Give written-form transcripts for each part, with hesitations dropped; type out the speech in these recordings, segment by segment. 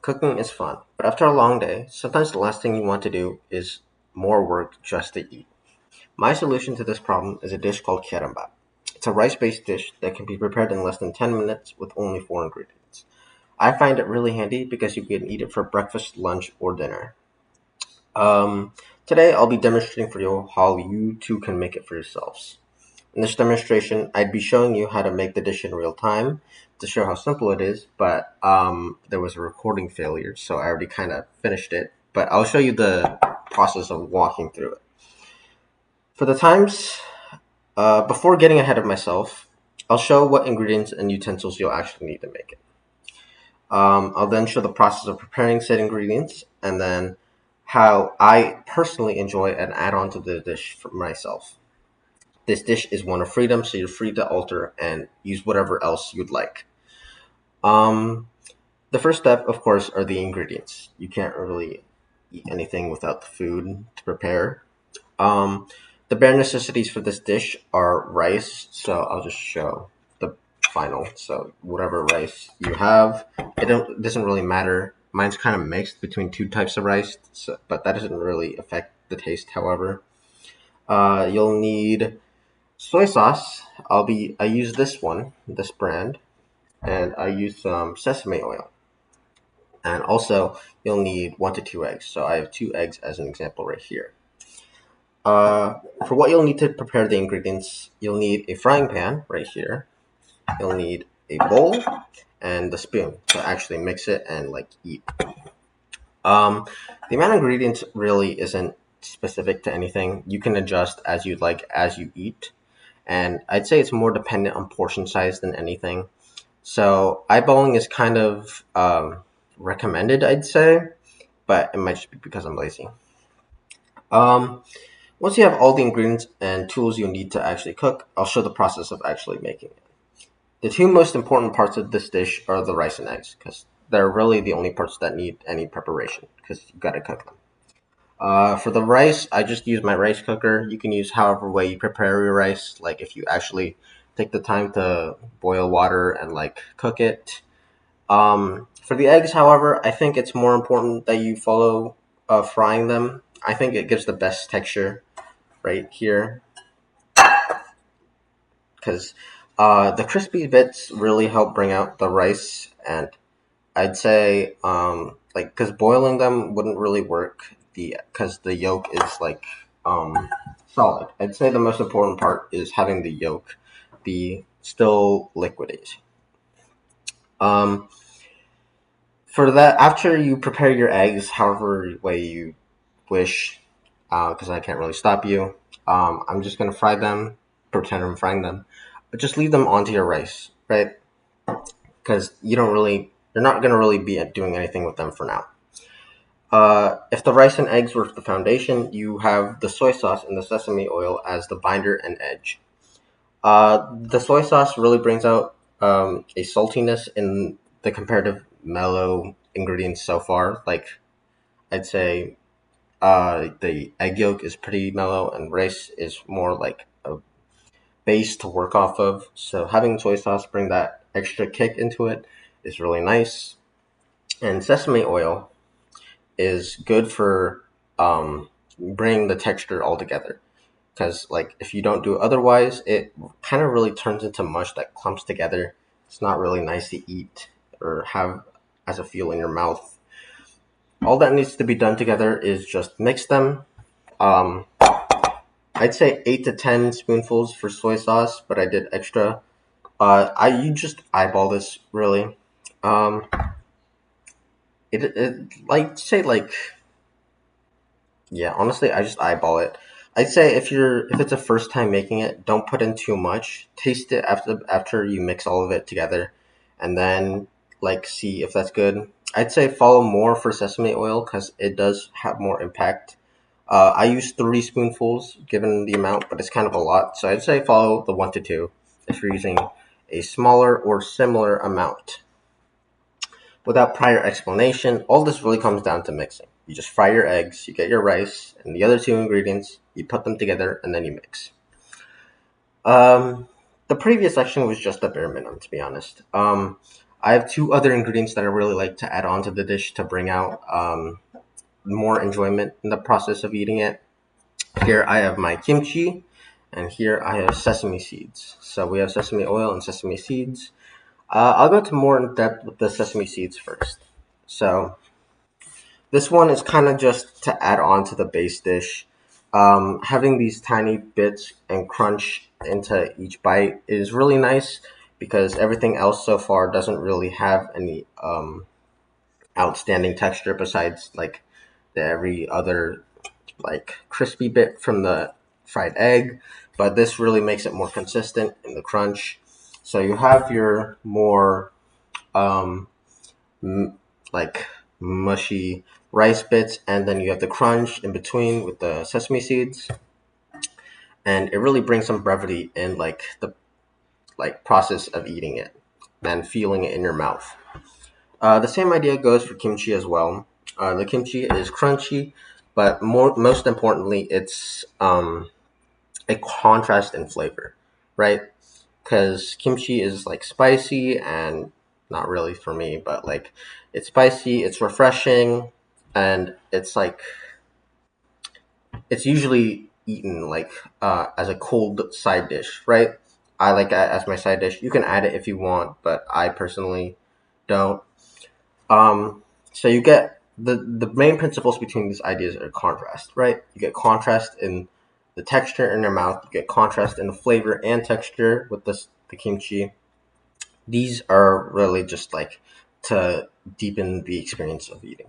Cooking is fun, but after a long day, sometimes the last thing you want to do is more work just to eat. My solution to this problem is a dish called keramba. It's a rice-based dish that can be prepared in less than 10 minutes with only 4 ingredients. I find it really handy because you can eat it for breakfast, lunch, or dinner. Um, Today, I'll be demonstrating for you how you too can make it for yourselves. In this demonstration, I'd be showing you how to make the dish in real time to show how simple it is, but there was a recording failure, so I already kind of finished it. But I'll show you the process of walking through it. For the times, before getting ahead of myself, I'll show what ingredients and utensils you'll actually need to make it. I'll then show the process of preparing said ingredients, and then how I personally enjoy and add on to the dish for myself. This dish is one of freedom, so you're free to alter and use whatever else you'd like. Um, the first step, of course, are the ingredients. You can't really eat anything without the food to prepare. Um, the bare necessities for this dish are rice, so I'll just show the final. So whatever rice you have, it doesn't really matter. Mine's kind of mixed between two types of rice, but that doesn't really affect the taste. However, you'll need soy sauce. I use this brand, and I use some sesame oil. And also, you'll need 1 to 2 eggs. So I have 2 eggs as an example right here. For what you'll need to prepare the ingredients, you'll need a frying pan right here. You'll need a bowl and the spoon to actually mix it and like eat. Um, the amount of ingredients really isn't specific to anything. You can adjust as you'd like as you eat. And I'd say it's more dependent on portion size than anything. So eyeballing is kind of recommended, I'd say, but it might just be because I'm lazy. Um, Once you have all the ingredients and tools you need to actually cook, I'll show the process of actually making it. The two most important parts of this dish are the rice and eggs, because they're really the only parts that need any preparation, because you've got to cook them. For the rice, I just use my rice cooker. You can use however way you prepare your rice. Like if you actually take the time to boil water and like cook it. For the eggs, however, I think it's more important that you follow frying them. I think it gives the best texture right here because the crispy bits really help bring out the rice, and I'd say like because boiling them wouldn't really work the because the yolk is like solid. I'd say the most important part is having the yolk be still liquidy. Um, for that, after you prepare your eggs, however way you wish, because I can't really stop you, I'm just gonna fry them, pretend I'm frying them, but just leave them onto your rice, right? Because you're not gonna really be doing anything with them for now. If the rice and eggs were the foundation, you have the soy sauce and the sesame oil as the binder and edge. The soy sauce really brings out a saltiness in the comparative mellow ingredients so far. Like I'd say the egg yolk is pretty mellow, and rice is more like a base to work off of. So having soy sauce bring that extra kick into it is really nice. And sesame oil is good for bringing the texture all together. Because like if you don't do it otherwise, it kind of really turns into mush that clumps together. It's not really nice to eat or have as a feel in your mouth. All that needs to be done together is just mix them. Um, I'd say 8 to 10 spoonfuls for soy sauce, but I did extra. I you just eyeball this really. Um, it like say like yeah. Honestly, I just eyeball it. I'd say if it's a first time making it, don't put in too much. Taste it after you mix all of it together, and then like see if that's good. I'd say follow more for sesame oil because it does have more impact. I use 3 spoonfuls given the amount, but it's kind of a lot. So I'd say follow the 1 to 2 if you're using a smaller or similar amount. Without prior explanation, all this really comes down to mixing. You just fry your eggs, you get your rice, and the other two ingredients, you put them together, and then you mix. Um, the previous section was just the bare minimum, to be honest. I have two other ingredients that I really like to add on to the dish to bring out more enjoyment in the process of eating it. Here I have my kimchi, and here I have sesame seeds. So we have sesame oil and sesame seeds. I'll go to more in depth with the sesame seeds first. So this one is kind of just to add on to the base dish. Having these tiny bits and crunch into each bite is really nice because everything else so far doesn't really have any outstanding texture besides like the every other like crispy bit from the fried egg, but this really makes it more consistent in the crunch. So you have your more um, m- like mushy rice bits, and then you have the crunch in between with the sesame seeds, and it really brings some brevity in like the like process of eating it and feeling it in your mouth. The same idea goes for kimchi as well. The kimchi is crunchy, but most importantly, it's a contrast in flavor, right? Because kimchi is like spicy and not really for me, but like it's spicy, it's refreshing, and it's like it's usually eaten like as a cold side dish, right? I like that as my side dish. You can add it if you want, but I personally don't. So you get the main principles between these ideas are contrast, right? You get contrast in the texture in your mouth. You get contrast in the flavor and texture with the kimchi. These are really just like to deepen the experience of eating.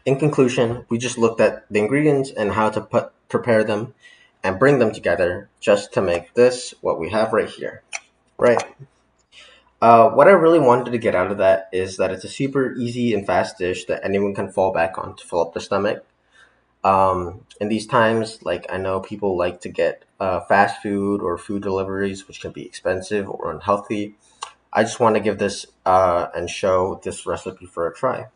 In conclusion, we just looked at the ingredients and how to prepare them and bring them together just to make this what we have right here, right? What I really wanted to get out of that is that it's a super easy and fast dish that anyone can fall back on to fill up their stomach. In these times, like I know people like to get fast food or food deliveries, which can be expensive or unhealthy. I just want to give this and show this recipe for a try.